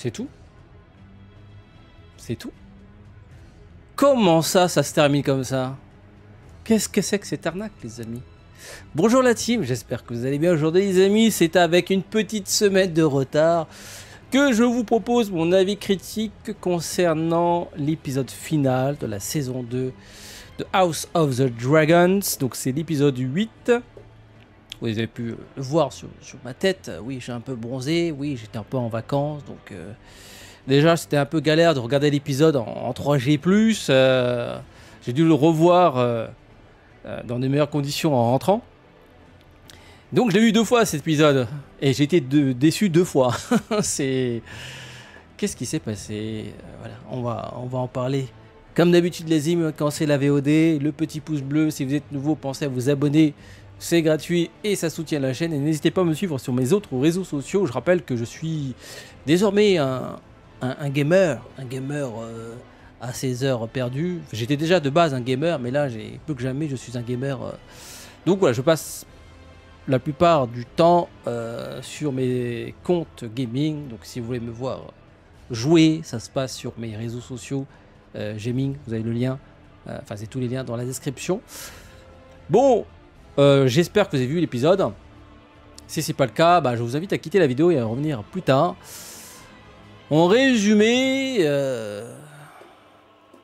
C'est tout? C'est tout? Comment ça se termine comme ça? Qu'est-ce que c'est que cette arnaque, les amis? Bonjour la team, j'espère que vous allez bien aujourd'hui, les amis. C'est avec une petite semaine de retard que je vous propose mon avis critique concernant l'épisode final de la saison 2 de House of the Dragons. Donc c'est l'épisode 8. Vous avez pu le voir sur ma tête. Oui, j'ai un peu bronzé. Oui, j'étais un peu en vacances. Donc déjà, c'était un peu galère de regarder l'épisode en 3G+. J'ai dû le revoir dans de meilleures conditions en rentrant. Donc je l'ai vu 2 fois cet épisode. Et j'ai été déçu 2 fois. C'est... Qu'est-ce qui s'est passé? Voilà, on va en parler. Comme d'habitude les amis, quand c'est la VOD, le petit pouce bleu. Si vous êtes nouveau, pensez à vous abonner. C'est gratuit et ça soutient la chaîne. Et n'hésitez pas à me suivre sur mes autres réseaux sociaux. Je rappelle que je suis désormais un gamer. Un gamer à ses heures perdues. J'étais déjà de base un gamer, mais là, plus que jamais, je suis un gamer. Donc voilà, je passe la plupart du temps sur mes comptes gaming. Donc si vous voulez me voir jouer, ça se passe sur mes réseaux sociaux gaming. Vous avez le lien. Enfin, c'est tous les liens dans la description. Bon. J'espère que vous avez vu l'épisode. Si c'est pas le cas, je vous invite à quitter la vidéo et à revenir plus tard. En résumé,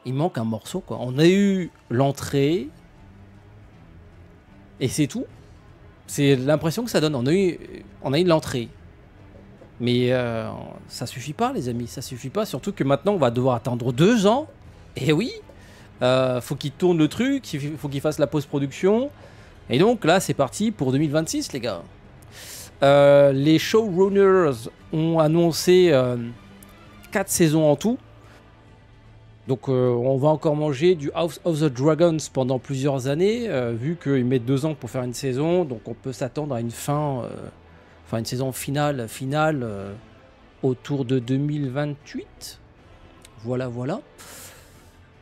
il manque un morceau, quoi. On a eu l'entrée et c'est tout. C'est l'impression que ça donne. On a eu l'entrée, mais ça suffit pas, les amis. Ça suffit pas. Surtout que maintenant, on va devoir attendre 2 ans. Et oui, faut qu'il tourne le truc. Il faut qu'il fasse la post-production. Et donc là, c'est parti pour 2026, les gars. Les showrunners ont annoncé 4 saisons en tout. Donc on va encore manger du House of the Dragons pendant plusieurs années, vu qu'ils mettent 2 ans pour faire une saison. Donc on peut s'attendre à une fin, une saison finale autour de 2028. Voilà.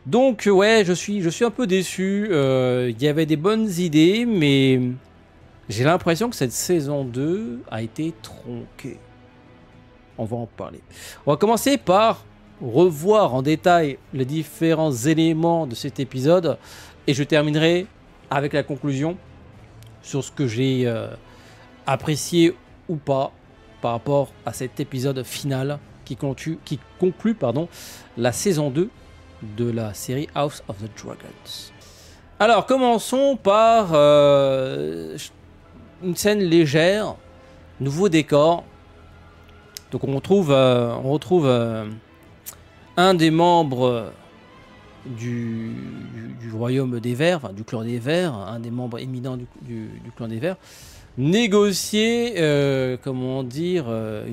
Donc ouais, je suis un peu déçu. Il y avait des bonnes idées, mais j'ai l'impression que cette saison 2 a été tronquée. On va en parler. On va commencer par revoir en détail les différents éléments de cet épisode. Et je terminerai avec la conclusion sur ce que j'ai apprécié ou pas par rapport à cet épisode final qui conclut la saison 2 de la série House of the Dragons. Alors commençons par une scène légère, nouveau décor. Donc on retrouve un des membres du royaume des Verts, enfin du clan des Verts, un des membres éminents du clan des Verts, négocier une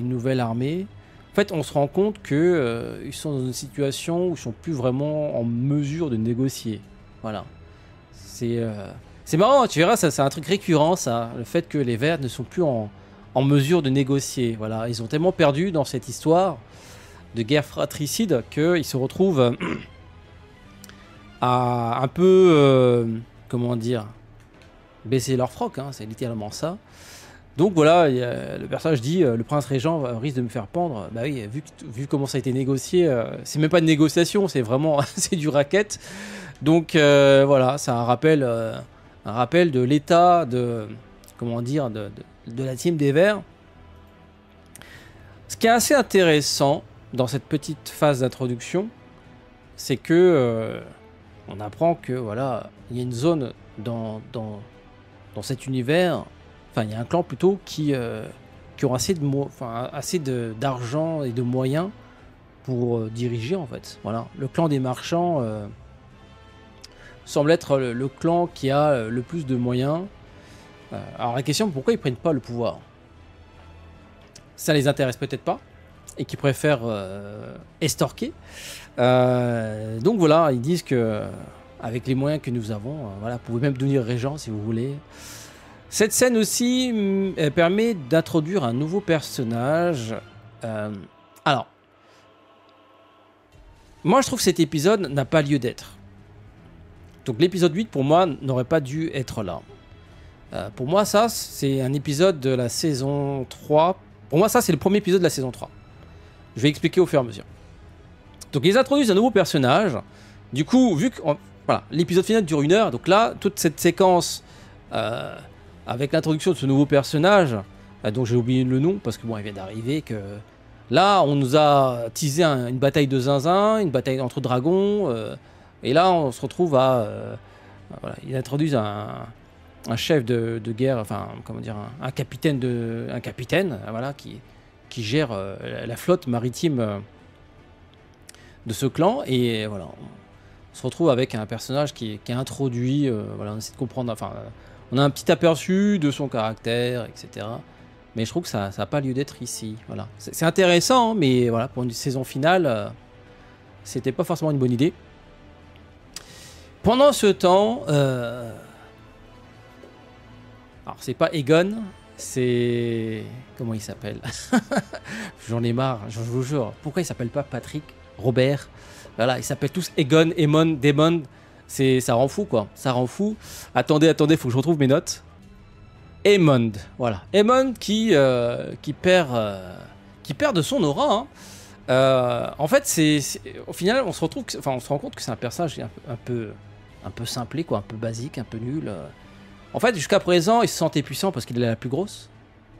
nouvelle armée. En fait, on se rend compte qu'ils sont dans une situation où ils ne sont plus vraiment en mesure de négocier. Voilà. C'est marrant, tu verras, c'est un truc récurrent, ça. Le fait que les Verts ne sont plus en mesure de négocier. Voilà. Ils ont tellement perdu dans cette histoire de guerre fratricide qu'ils se retrouvent à un peu, baisser leur froc. Hein, c'est littéralement ça. Donc voilà, le personnage dit le prince régent risque de me faire pendre. Bah oui, vu comment ça a été négocié, c'est même pas une négociation, c'est vraiment c'est du racket. Donc voilà, c'est un rappel de l'état de la team des Verts. Ce qui est assez intéressant dans cette petite phase d'introduction, c'est que on apprend que voilà, il y a une zone dans cet univers. Enfin, il y a un clan plutôt qui ont assez d'argent et de moyens pour diriger en fait. Voilà, le clan des marchands semble être le clan qui a le plus de moyens. Alors la question, pourquoi ils prennent pas le pouvoir? Ça les intéresse peut-être pas et qui préfèrent estorquer. Donc voilà, ils disent que avec les moyens que nous avons, voilà, vous pouvez même devenir régent si vous voulez. Cette scène aussi permet d'introduire un nouveau personnage. Alors, moi je trouve que cet épisode n'a pas lieu d'être. Donc l'épisode 8 pour moi n'aurait pas dû être là. Pour moi ça c'est un épisode de la saison 3. Pour moi ça c'est le premier épisode de la saison 3. Je vais expliquer au fur et à mesure. Donc ils introduisent un nouveau personnage. Du coup, vu que voilà, l'épisode final dure 1 heure, donc là, toute cette séquence avec l'introduction de ce nouveau personnage, dont j'ai oublié le nom parce que bon, il vient d'arriver, que là, on nous a teasé une bataille de zinzin, une bataille entre dragons, et là, on se retrouve à voilà, ils introduisent un chef de guerre, enfin, comment dire, un capitaine voilà, qui gère la flotte maritime de ce clan, et voilà, on se retrouve avec un personnage qui est introduit, voilà, on essaie de comprendre, enfin, on a un petit aperçu de son caractère, etc. Mais je trouve que ça n'a pas lieu d'être ici, voilà. C'est intéressant, hein, mais voilà, pour une saison finale, c'était pas forcément une bonne idée. Pendant ce temps, alors c'est pas Egon, c'est... Comment il s'appelle? J'en ai marre, je vous jure. Pourquoi il s'appelle pas Patrick, Robert? Voilà, ils s'appellent tous Egon, Aemon, Daemon. Ça rend fou, quoi. Ça rend fou. Attendez, faut que je retrouve mes notes. Aemon, voilà. Aemon qui perd de son aura. Hein. En fait, au final, on se rend compte que c'est un personnage un peu simplé, quoi, un peu basique, un peu nul. En fait, jusqu'à présent, il se sentait puissant parce qu'il est la plus grosse.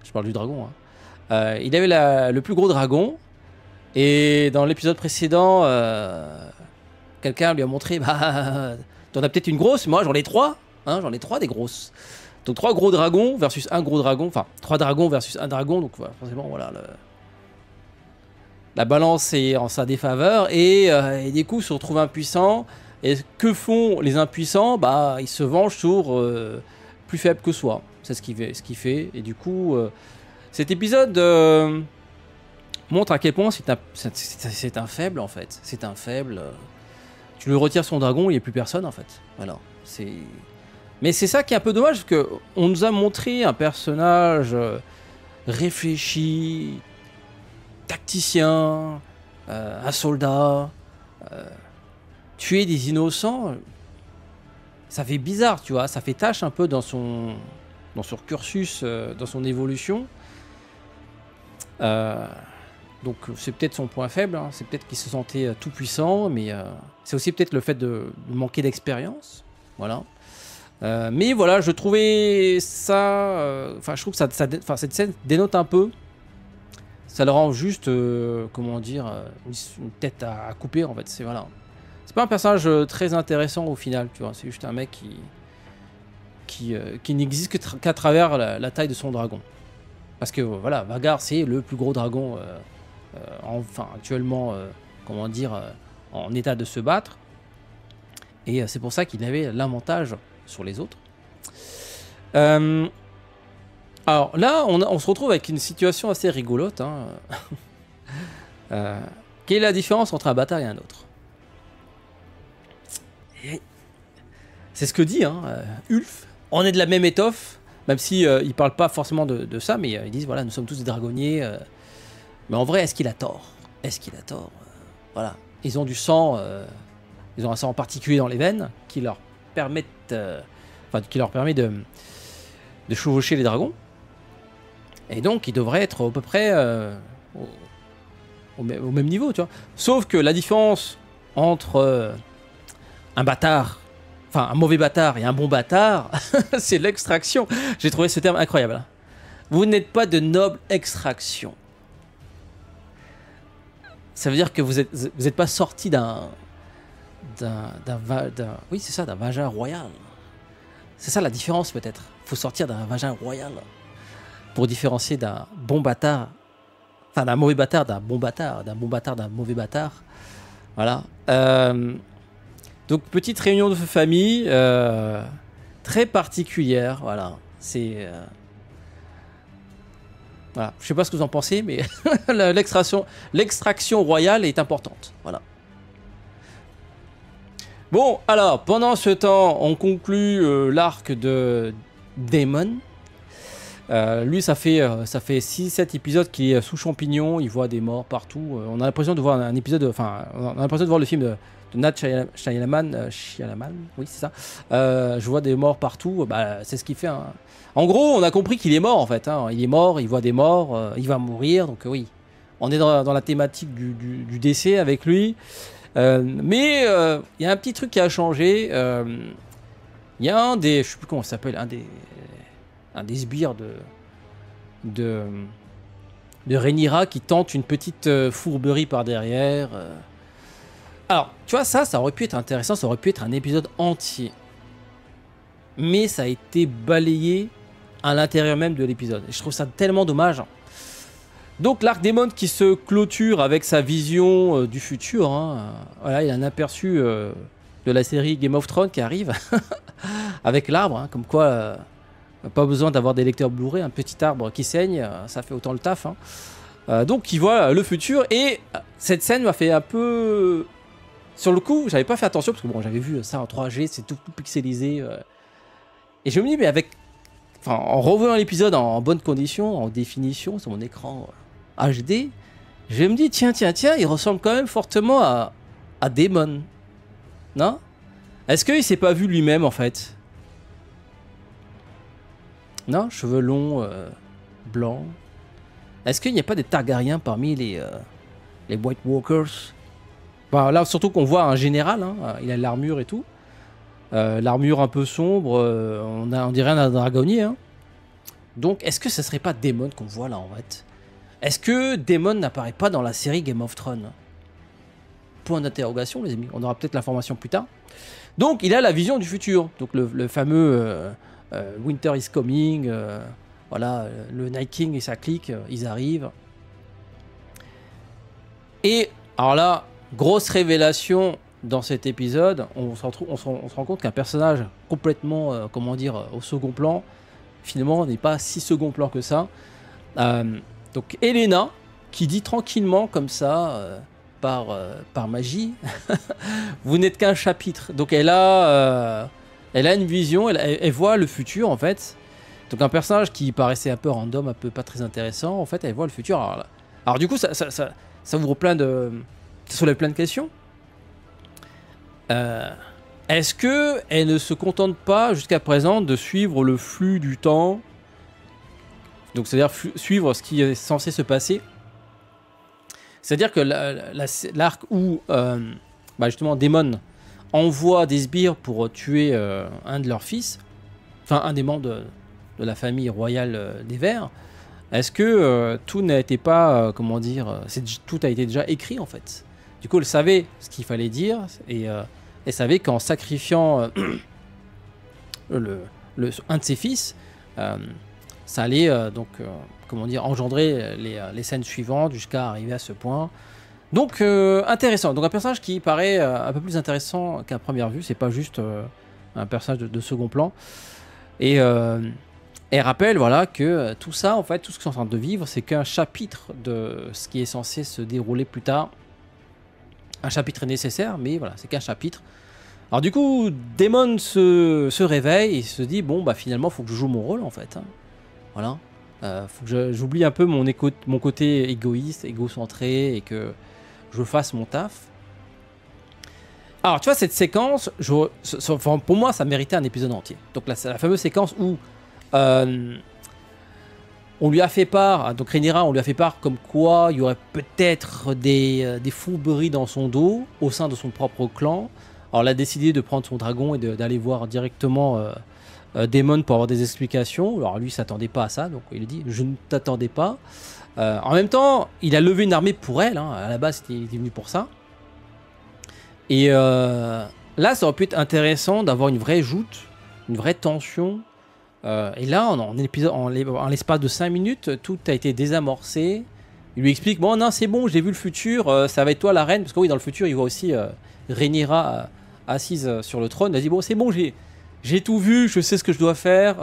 Je parle du dragon. Hein. Il avait le plus gros dragon. Et dans l'épisode précédent, quelqu'un lui a montré, bah, t'en as peut-être une grosse, moi j'en ai 3. Hein, j'en ai 3 des grosses. Donc 3 gros dragons versus un gros dragon. Enfin, 3 dragons versus un dragon. Donc voilà, forcément, voilà. La balance est en sa défaveur. Et du coup, se retrouve impuissant. Et que font les impuissants? Bah, ils se vengent sur plus faible que soi. C'est ce qu'il fait. Et du coup, cet épisode montre à quel point c'est un faible, en fait. C'est un faible. Tu lui retires son dragon, il n'y a plus personne, en fait. Voilà. Mais c'est ça qui est un peu dommage, parce qu'on nous a montré un personnage réfléchi, tacticien, un soldat... tuer des innocents, ça fait bizarre, tu vois, ça fait tâche un peu dans son cursus, dans son évolution. Donc c'est peut-être son point faible, hein. C'est peut-être qu'il se sentait tout puissant, mais c'est aussi peut-être le fait de manquer d'expérience, voilà. Mais voilà, je trouvais ça, enfin je trouve que cette scène dénote un peu. Ça le rend juste, comment dire, une tête à couper, en fait. C'est voilà. C'est pas un personnage très intéressant au final, tu vois. C'est juste un mec qui n'existe qu'à travers la taille de son dragon. Parce que voilà, Vhagar c'est le plus gros dragon, enfin actuellement, comment dire, en état de se battre. Et c'est pour ça qu'il avait l'avantage sur les autres. Alors là, on se retrouve avec une situation assez rigolote. Hein. Quelle est la différence entre un bâtard et un autre? C'est ce que dit Ulf. On est de la même étoffe, même si ils parlent pas forcément de ça, mais ils disent voilà, nous sommes tous des dragonniers. Mais en vrai, est-ce qu'il a tort? Est-ce qu'il a tort? Voilà, ils ont du sang, ils ont un sang en particulier dans les veines qui leur permettent, qui leur permet de chevaucher les dragons. Et donc, ils devraient être à peu près au même niveau, tu vois. Sauf que la différence entre un bâtard, enfin un mauvais bâtard et un bon bâtard, c'est l'extraction. J'ai trouvé ce terme incroyable. Hein. Vous n'êtes pas de noble extraction. Ça veut dire que vous êtes pas sorti oui, c'est ça, d'un vagin royal. C'est ça la différence peut-être. Faut sortir d'un vagin royal pour différencier d'un bon bâtard, enfin d'un mauvais bâtard d'un bon bâtard, d'un bon bâtard d'un mauvais bâtard. Voilà. Donc petite réunion de famille très particulière. Voilà. C'est voilà. Je sais pas ce que vous en pensez, mais l'extraction royale est importante. Voilà. Bon, alors, pendant ce temps, on conclut l'arc de Daemon. Lui, ça fait 6-7 épisodes qu'il est sous champignon, il voit des morts partout. On a l'impression de voir un épisode, enfin, on a l'impression de voir le film de Nat Shyamalan, oui, c'est ça. Je vois des morts partout, bah, c'est ce qu'il fait. Hein. En gros, on a compris qu'il est mort, en fait. Hein. Il est mort, il voit des morts, il va mourir, donc oui. on est dans la thématique du décès avec lui. Mais il y a un petit truc qui a changé. Il y a un des, je sais plus comment ça s'appelle, un des sbires de Rhaenyra qui tente une petite fourberie par derrière. Alors, tu vois, ça aurait pu être intéressant, ça aurait pu être un épisode entier. Mais ça a été balayé à l'intérieur même de l'épisode. Et je trouve ça tellement dommage. Donc, l'arc Daemon qui se clôture avec sa vision du futur. Hein. Voilà, il y a un aperçu de la série Game of Thrones qui arrive avec l'arbre, hein, comme quoi pas besoin d'avoir des lecteurs Blu-ray, un petit arbre qui saigne, ça fait autant le taf. Hein. Donc, il voit le futur et cette scène m'a fait un peu. Sur le coup, j'avais pas fait attention parce que bon, j'avais vu ça en 3G, c'est tout pixelisé. Et je me dis, mais en revoyant l'épisode en bonne condition, en définition, sur mon écran HD, je me dis, tiens, il ressemble quand même fortement à Daemon. Non? Est-ce qu'il s'est pas vu lui-même en fait? Non? Cheveux longs, blancs. Est-ce qu'il n'y a pas des Targaryens parmi les White Walkers? Bah, là, surtout qu'on voit un général, hein, il a l'armure et tout. L'armure un peu sombre, on dirait un dragonnier. Hein. Donc, est-ce que ce serait pas Daemon qu'on voit là en fait? Est-ce que Daemon n'apparaît pas dans la série Game of Thrones? Point d'interrogation, les amis. On aura peut-être l'information plus tard. Donc, il a la vision du futur. Donc, le fameux Winter is coming. Voilà, le Night King et sa clique, ils arrivent. Et alors là, grosse révélation. Dans cet épisode, on se rend compte qu'un personnage complètement, au second plan, finalement, n'est pas si second plan que ça. Donc, Helaena, qui dit tranquillement, comme ça, par magie, vous n'êtes qu'un chapitre. Donc, elle a une vision, elle voit le futur, en fait. Donc, un personnage qui paraissait un peu random, un peu pas très intéressant, en fait, elle voit le futur. Alors du coup, ça ouvre ça soulève plein de questions. Est-ce qu'elle ne se contente pas jusqu'à présent de suivre le flux du temps, donc c'est-à-dire suivre ce qui est censé se passer, c'est-à-dire que l'arc où justement Daemon envoie des sbires pour tuer un de leurs fils, enfin un des membres de la famille royale des Verts, est-ce que tout n'a été pas, tout a été déjà écrit en fait? Du coup, elle savait ce qu'il fallait dire et elle savait qu'en sacrifiant un de ses fils, ça allait engendrer les scènes suivantes jusqu'à arriver à ce point. Donc, intéressant. Donc, un personnage qui paraît un peu plus intéressant qu'à première vue. C'est pas juste un personnage de second plan. Et elle rappelle que tout ça, en fait, tout ce qu'ils sont en train de vivre, c'est qu'un chapitre de ce qui est censé se dérouler plus tard. Un chapitre est nécessaire, mais voilà, c'est qu'un chapitre. Alors du coup, Daemon se réveille et se dit, bon, bah finalement, faut que je joue mon rôle, en fait. Hein. Voilà. Faut que j'oublie un peu mon côté égoïste, égocentré, et que je fasse mon taf. Alors, tu vois, cette séquence, pour moi, ça méritait un épisode entier. Donc là, c'est la fameuse séquence où on lui a fait part, donc Rhaenyra, on lui a fait part comme quoi il y aurait peut-être des fourberies dans son dos au sein de son propre clan. Alors elle a décidé de prendre son dragon et d'aller voir directement Daemon pour avoir des explications. Alors lui, il s'attendait pas à ça, donc il a dit « je ne t'attendais pas ». En même temps, il a levé une armée pour elle, hein. À la base, il était venu pour ça. Et là, ça aurait pu être intéressant d'avoir une vraie joute, une vraie tension. Et là, en l'espace de 5 minutes, tout a été désamorcé. Il lui explique, bon, non, c'est bon, j'ai vu le futur, ça va être toi la reine. Parce que oui, dans le futur, il voit aussi Rhaenyra assise sur le trône. Il a dit, bon, c'est bon, j'ai tout vu, je sais ce que je dois faire.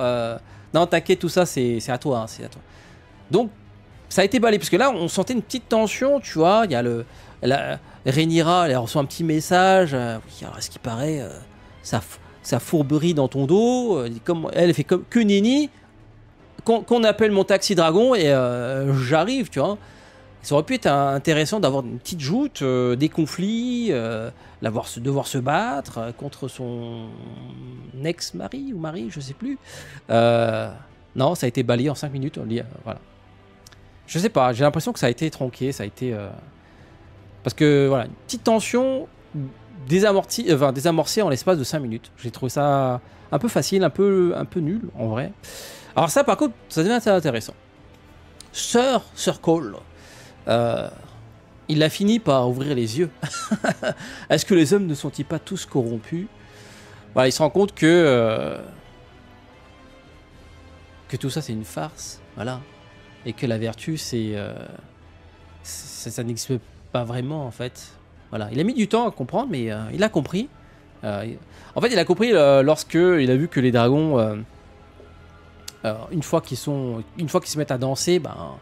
Non, t'inquiète, tout ça, c'est à toi, hein, c'est à toi. Donc, ça a été balayé. Parce que là, on sentait une petite tension, tu vois. Il y a Rhaenyra, elle reçoit un petit message. Oui, alors, ce qui paraît, sa fourberie dans ton dos, elle fait que nenni, qu'on appelle mon taxi dragon et j'arrive, tu vois. Ça aurait pu être intéressant d'avoir une petite joute, des conflits, devoir se battre contre son ex-mari ou mari, je sais plus. Non, ça a été balayé en 5 minutes. Voilà. Je sais pas, j'ai l'impression que ça a été tronqué, ça a été... Parce que voilà, une petite tension désamorcée en l'espace de 5 minutes. J'ai trouvé ça un peu facile, un peu nul en vrai. Alors ça par contre, ça devient assez intéressant. Sir Cole, il a fini par ouvrir les yeux. Est-ce que les hommes ne sont-ils pas tous corrompus? Voilà, il se rend compte que tout ça c'est une farce, voilà. Et que la vertu ça n'existe pas vraiment en fait. Voilà, il a mis du temps à comprendre, mais il a compris. En fait, il a compris lorsque il a vu que les dragons, une fois qu'ils se mettent à danser, ben,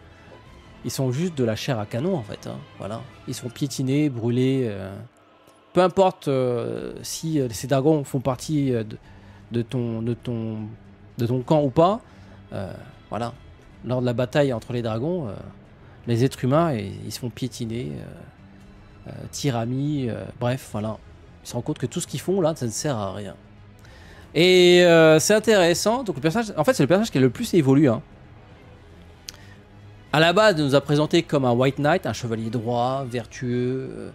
ils sont juste de la chair à canon en fait. Hein, voilà, ils sont piétinés, brûlés. Peu importe si ces dragons font partie de ton camp ou pas. Voilà, lors de la bataille entre les dragons, les êtres humains ils se font piétiner. Tyramie, bref, voilà. Ils se rendent compte que tout ce qu'ils font là, ça ne sert à rien. Et c'est intéressant. Donc le personnage, en fait, c'est le personnage qui est le plus évolué. Hein. À la base, il nous a présenté comme un White Knight, un chevalier droit, vertueux.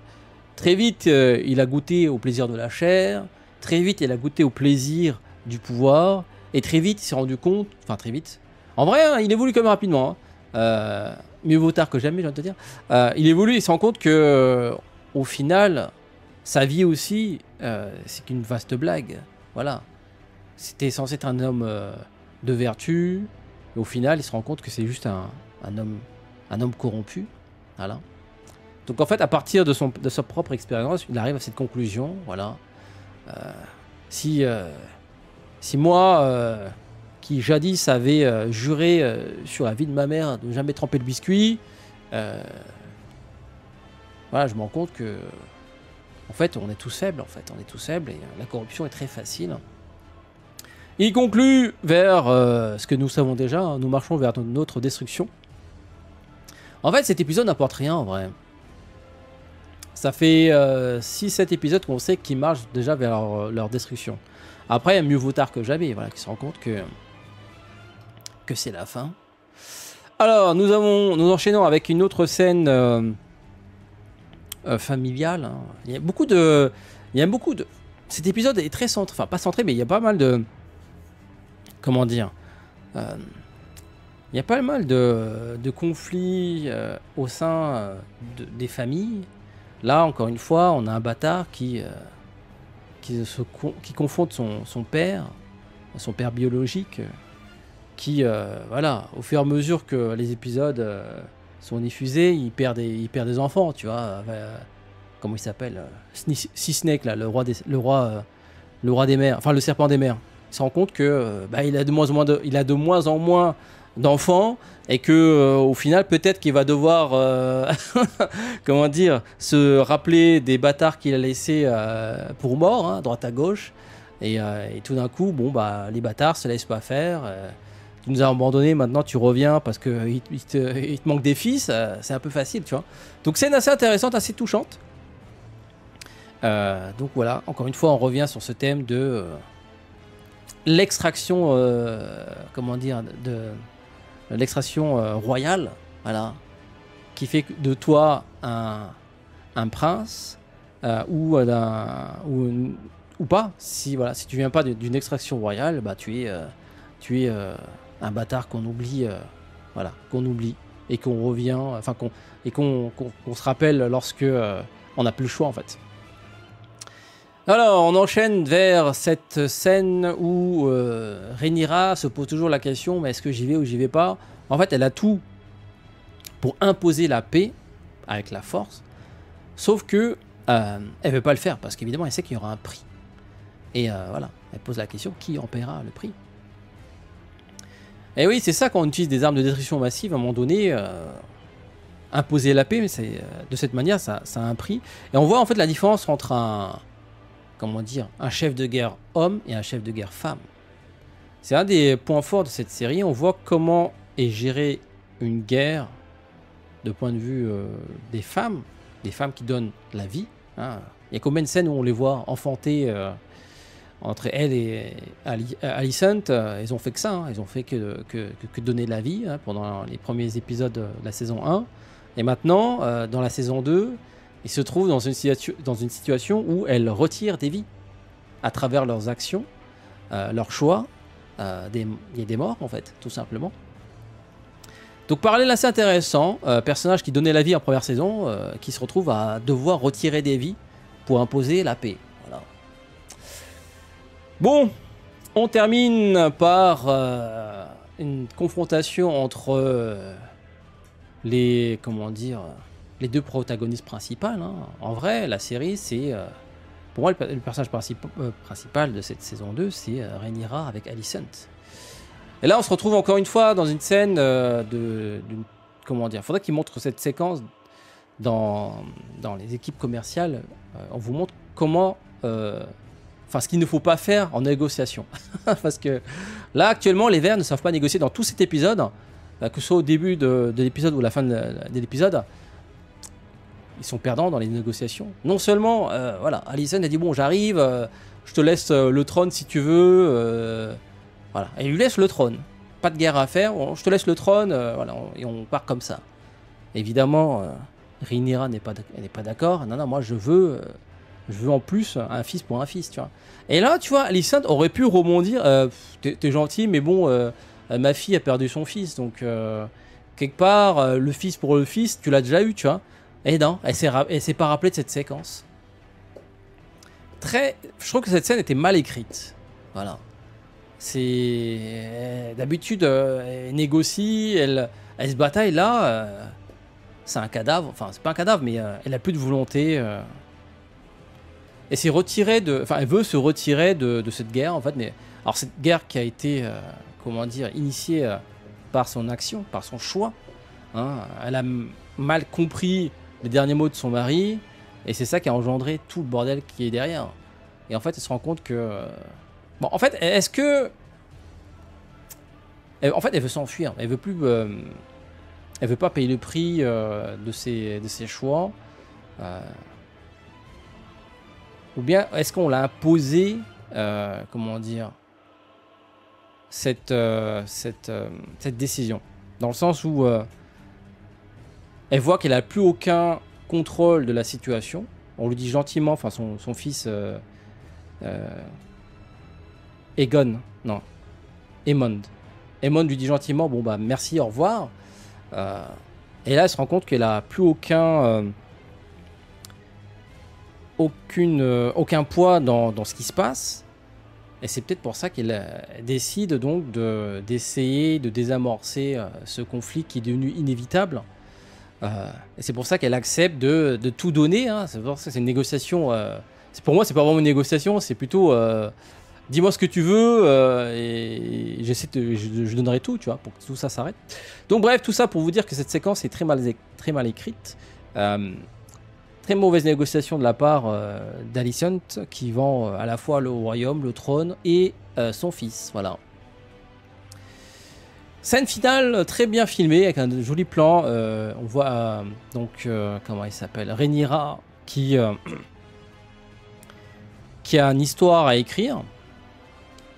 Très vite, il a goûté au plaisir de la chair. Très vite, il a goûté au plaisir du pouvoir. Et très vite, il s'est rendu compte, enfin très vite. En vrai, hein, il évolue quand même rapidement. Hein. Mieux vaut tard que jamais, j'ai envie de te dire. Il évolue, il se rend compte que, au final, sa vie aussi, c'est qu'une vaste blague. Voilà. C'était censé être un homme de vertu, et au final, il se rend compte que c'est juste un homme corrompu. Voilà. Donc en fait, à partir de sa propre expérience, il arrive à cette conclusion. Voilà. Si moi, qui jadis avait juré sur la vie de ma mère de ne jamais tremper le biscuit, voilà, je me rends compte que, en fait, on est tous faibles, en fait, on est tous faibles et la corruption est très facile. Il conclut vers ce que nous savons déjà, hein, nous marchons vers notre destruction. En fait, cet épisode n'apporte rien en vrai. Ça fait 6-7 épisodes qu'on sait qu'ils marchent déjà vers leur destruction. Après, mieux vaut tard que jamais, voilà, qu'ils se rendent compte que c'est la fin. Alors, nous enchaînons avec une autre scène familiale. Hein. Il y a beaucoup de... Cet épisode est très centré, enfin pas centré, mais il y a pas mal de... Comment dire il y a pas mal de conflits au sein des familles. Là, encore une fois, on a un bâtard qui confronte son père biologique, qui, voilà, au fur et à mesure que les épisodes sont diffusés, il perd des enfants, tu vois. Comment il s'appelle Sea Snake, là, le roi des mers, enfin le serpent des mers. Il se rend compte que il a de moins en moins d'enfants et que au final peut-être qu'il va devoir comment dire, se rappeler des bâtards qu'il a laissés pour mort, hein, droite à gauche, et tout d'un coup les bâtards se laissent pas faire, tu nous as abandonné, maintenant tu reviens parce que il te manque des fils, c'est un peu facile, tu vois. Donc scène assez intéressante, assez touchante. Donc voilà, encore une fois on revient sur ce thème de l'extraction comment dire, de l'extraction royale, voilà, qui fait de toi un prince ou pas. Si voilà, si tu viens pas d'une extraction royale, bah tu es un bâtard qu'on oublie, voilà, qu'on oublie et qu'on revient, enfin qu'on se rappelle lorsque on n'a plus le choix en fait. Alors, on enchaîne vers cette scène où Rhaenyra se pose toujours la question, mais est-ce que j'y vais ou j'y vais pas? En fait, elle a tout pour imposer la paix avec la force, sauf que elle veut pas le faire parce qu'évidemment, elle sait qu'il y aura un prix. Et voilà, elle pose la question, qui en paiera le prix? Et oui, c'est ça quand on utilise des armes de destruction massive, à un moment donné, imposer la paix, mais de cette manière, ça a un prix. Et on voit en fait la différence entre un chef de guerre homme et un chef de guerre femme. C'est un des points forts de cette série. On voit comment est gérée une guerre de point de vue des femmes qui donnent la vie. Hein. Il y a combien de scènes où on les voit enfanter entre elle et Alicent, ils ont fait que ça, hein. Ils ont fait que donner de la vie hein, pendant les premiers épisodes de la saison 1. Et maintenant, dans la saison 2, ils se trouvent dans une situation où elle retire des vies à travers leurs actions, leurs choix. Il y a des morts, en fait, tout simplement. Donc, parallèle assez intéressant. Personnage qui donnait la vie en première saison, qui se retrouve à devoir retirer des vies pour imposer la paix. Voilà. Bon, on termine par une confrontation entre les deux protagonistes principales. Hein. En vrai, la série, c'est... pour moi, le personnage principal de cette saison 2, c'est Rhaenyra avec Alicent. Et là, on se retrouve encore une fois dans une scène faudrait qu'ils montrent cette séquence dans les équipes commerciales. On vous montre comment... ce qu'il ne faut pas faire en négociation. Parce que là, actuellement, les Verts ne savent pas négocier dans tout cet épisode, que ce soit au début de l'épisode ou à la fin de l'épisode. Ils sont perdants dans les négociations. Non seulement, Alicent a dit bon, j'arrive, je te laisse le trône si tu veux. Voilà, elle lui laisse le trône. Pas de guerre à faire, je te laisse le trône, et on part comme ça. Évidemment, Rhaenyra n'est pas d'accord. Non, moi je veux en plus un fils pour un fils, tu vois. Et là, tu vois, Alicent aurait pu rebondir. T'es gentil, mais bon, ma fille a perdu son fils, donc quelque part, le fils pour le fils, tu l'as déjà eu, tu vois. Et non, elle s'est pas rappelée de cette séquence. Je trouve que cette scène était mal écrite. Voilà. D'habitude, elle négocie, elle se bataille. Là, c'est un cadavre. Enfin, c'est pas un cadavre, mais elle a plus de volonté. Elle s'est retirée elle veut se retirer de cette guerre, en fait. Mais alors, cette guerre qui a été, initiée par son action, par son choix. Hein, elle a mal compris les derniers mots de son mari, et c'est ça qui a engendré tout le bordel qui est derrière. Et en fait, elle se rend compte que... Bon, en fait, est-ce que... En fait, elle veut s'enfuir. Elle veut plus... Elle veut pas payer le prix de ses choix. Ou bien, est-ce qu'on l'a imposé... cette décision. Dans le sens où... elle voit qu'elle n'a plus aucun contrôle de la situation. On lui dit gentiment, son fils Aemond lui dit gentiment, bon bah merci, au revoir. Et là, elle se rend compte qu'elle n'a plus aucun poids dans ce qui se passe. Et c'est peut-être pour ça qu'elle décide donc d'essayer de désamorcer ce conflit qui est devenu inévitable. Et c'est pour ça qu'elle accepte de tout donner. Hein. C'est pour ça que c'est une négociation. Pour moi, c'est pas vraiment une négociation, c'est plutôt dis-moi ce que tu veux et je donnerai tout, tu vois, pour que tout ça s'arrête. Donc bref, tout ça pour vous dire que cette séquence est très mal écrite. Très mauvaise négociation de la part d'Alicent qui vend à la fois le royaume, le trône et son fils. Voilà. Scène finale très bien filmée avec un joli plan. On voit comment il s'appelle, Rhaenyra qui a une histoire à écrire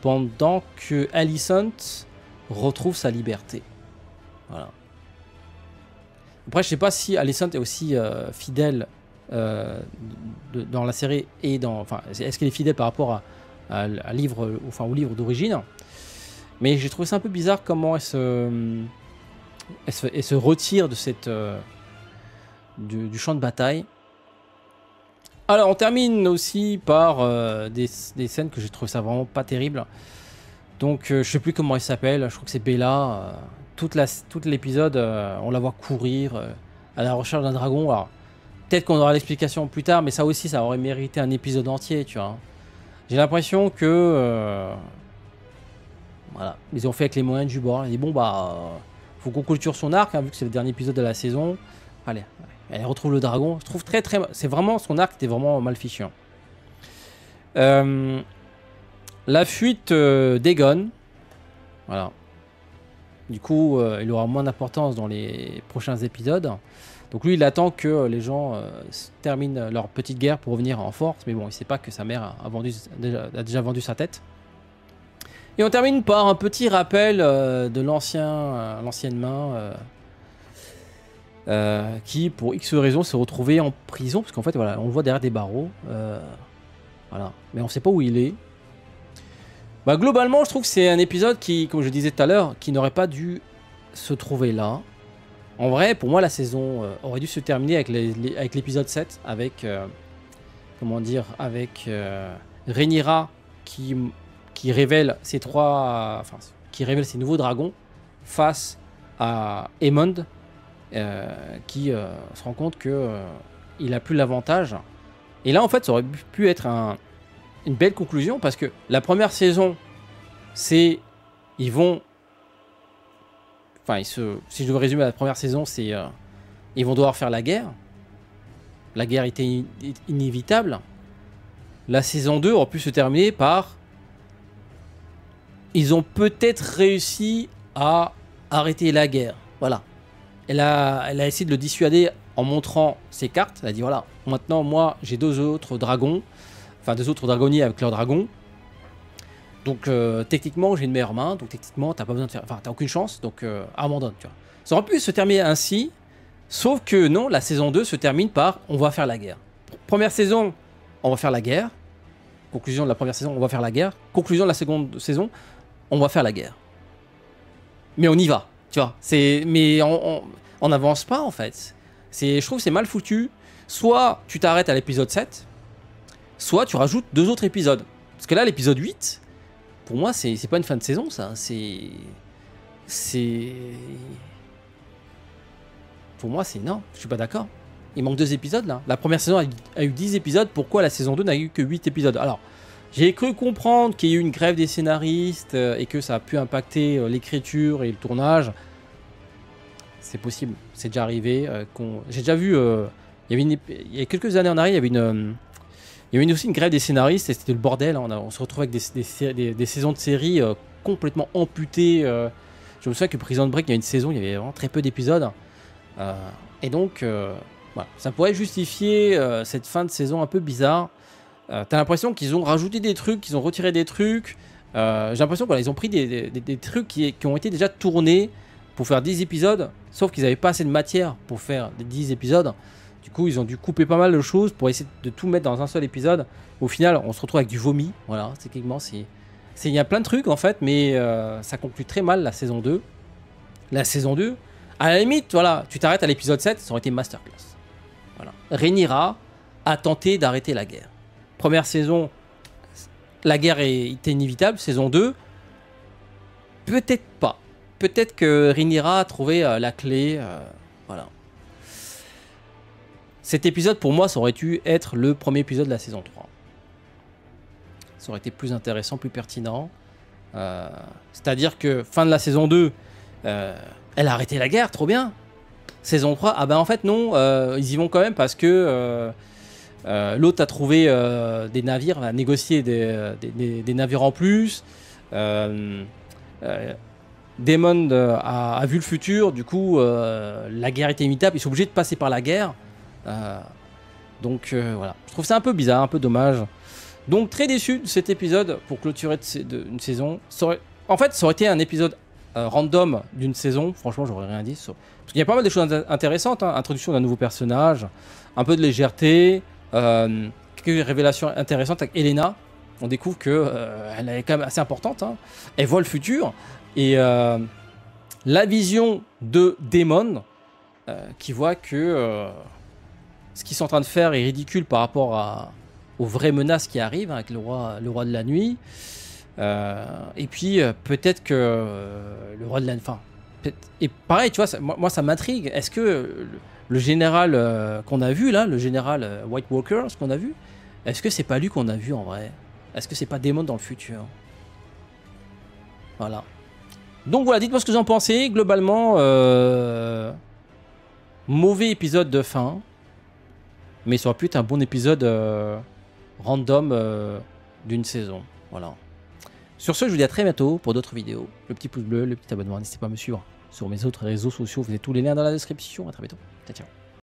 pendant que Alicent retrouve sa liberté. Voilà. Après, je sais pas si Alicent est aussi fidèle dans la série et est-ce qu'elle est fidèle par rapport au livre d'origine. Mais j'ai trouvé ça un peu bizarre comment elle se retire de du champ de bataille. Alors, on termine aussi par des scènes que j'ai trouvé ça vraiment pas terrible. Donc, je sais plus comment elle s'appelle. Je crois que c'est Bella. Tout l'épisode, on la voit courir à la recherche d'un dragon. Alors, peut-être qu'on aura l'explication plus tard, mais ça aussi, ça aurait mérité un épisode entier, tu vois. J'ai l'impression que... voilà, ils ont fait avec les moyens du bord. Ils disent bon faut qu'on clôture son arc, hein, vu que c'est le dernier épisode de la saison. Allez, elle retrouve le dragon. Je trouve c'est vraiment son arc était vraiment mal fichu. La fuite d'Aegon. Voilà. Du coup, il aura moins d'importance dans les prochains épisodes. Donc lui, il attend que les gens terminent leur petite guerre pour revenir en force. Mais bon, il sait pas que sa mère a déjà vendu sa tête. Et on termine par un petit rappel de l'ancienne main qui, pour X raisons, s'est retrouvé en prison. Parce qu'en fait, voilà, on le voit derrière des barreaux. Voilà. Mais on sait pas où il est. Bah, globalement, je trouve que c'est un épisode qui, comme je disais tout à l'heure, qui n'aurait pas dû se trouver là. En vrai, pour moi, la saison aurait dû se terminer avec l'épisode 7, avec, comment dire, avec Rhaenyra qui révèle ses qui révèle ses nouveaux dragons face à Aemond, qui se rend compte que il a plus l'avantage. Et là, en fait, ça aurait pu être une belle conclusion, parce que la première saison, c'est... Ils vont... Enfin, si je devais résumer la première saison, c'est... ils vont devoir faire la guerre. La guerre était inévitable. La saison 2 aurait pu se terminer par... Ils ont peut-être réussi à arrêter la guerre. Voilà. Elle a essayé de le dissuader en montrant ses cartes. Elle a dit, voilà, maintenant, moi, j'ai deux autres dragons. Enfin, deux autres dragonniers avec leurs dragons. Donc, techniquement, j'ai une meilleure main. Donc, techniquement, t'as pas besoin de faire... Enfin, t'as aucune chance. Donc, abandonne, tu vois. Ça aurait pu se terminer ainsi. Sauf que non, la saison 2 se termine par on va faire la guerre. Première saison, on va faire la guerre. Conclusion de la première saison, on va faire la guerre. Conclusion de la seconde saison, on va faire la guerre. Mais on y va, tu vois. Mais on n'avance pas, en fait. Je trouve que c'est mal foutu. Soit tu t'arrêtes à l'épisode 7, soit tu rajoutes deux autres épisodes. Parce que là, l'épisode 8, pour moi, c'est pas une fin de saison, ça. Pour moi, non, je suis pas d'accord. Il manque 2 épisodes, là. La première saison a eu 10 épisodes. Pourquoi la saison 2 n'a eu que 8 épisodes? Alors, j'ai cru comprendre qu'il y a eu une grève des scénaristes et que ça a pu impacter l'écriture et le tournage. C'est possible, c'est déjà arrivé. J'ai déjà vu, il y a quelques années en arrière, il y avait aussi une grève des scénaristes et c'était le bordel. Hein. On se retrouvait avec des saisons de séries complètement amputées. Je me souviens que Prison Break, il y a une saison, il y avait vraiment très peu d'épisodes. Et donc, voilà, ça pourrait justifier cette fin de saison un peu bizarre. T'as l'impression qu'ils ont rajouté des trucs, qu'ils ont retiré des trucs. J'ai l'impression qu'ils ont pris des trucs qui ont été déjà tournés pour faire 10 épisodes, sauf qu'ils n'avaient pas assez de matière pour faire des 10 épisodes. Du coup, ils ont dû couper pas mal de choses pour essayer de tout mettre dans un seul épisode. Au final, on se retrouve avec du vomi. Voilà, techniquement, il y a plein de trucs en fait, mais ça conclut très mal la saison 2. La saison 2, à la limite, voilà, tu t'arrêtes à l'épisode 7, ça aurait été masterclass. Voilà. Rhaenyra a tenté d'arrêter la guerre. Première saison, la guerre était inévitable. Saison 2, peut-être pas. Peut-être que Rhaenyra a trouvé la clé. Voilà. Cet épisode, pour moi, ça aurait dû être le premier épisode de la saison 3. Ça aurait été plus intéressant, plus pertinent. C'est-à-dire que fin de la saison 2, elle a arrêté la guerre, trop bien. Saison 3, ah ben en fait non, ils y vont quand même parce que l'autre a trouvé des navires, a négocié des navires en plus. Daemon a vu le futur, du coup la guerre était inévitable, ils sont obligés de passer par la guerre. Donc voilà, je trouve ça un peu bizarre, un peu dommage. Donc très déçu de cet épisode pour clôturer une saison. En fait, ça aurait été un épisode random d'une saison, franchement j'aurais rien dit. Parce qu'il y a pas mal de choses intéressantes, hein. Introduction d'un nouveau personnage, un peu de légèreté, quelques révélations intéressantes avec Elena. On découvre que elle est quand même assez importante, hein. Elle voit le futur. Et la vision de Daemon qui voit que ce qu'ils sont en train de faire est ridicule par rapport aux vraies menaces qui arrivent, hein, avec le roi de la nuit. Et puis peut-être que le roi de la... Enfin, et pareil, tu vois, moi ça m'intrigue. Est-ce que le général qu'on a vu là, le général White Walker, ce qu'on a vu, est-ce que c'est pas lui qu'on a vu en vrai? Est-ce que c'est pas Daemon dans le futur? Voilà. Donc voilà, dites-moi ce que vous en pensez. Globalement, mauvais épisode de fin. Mais ça aurait pu être un bon épisode random d'une saison. Voilà. Sur ce, je vous dis à très bientôt pour d'autres vidéos. Le petit pouce bleu, le petit abonnement. N'hésitez pas à me suivre sur mes autres réseaux sociaux. Vous avez tous les liens dans la description. À très bientôt. Ciao, ciao.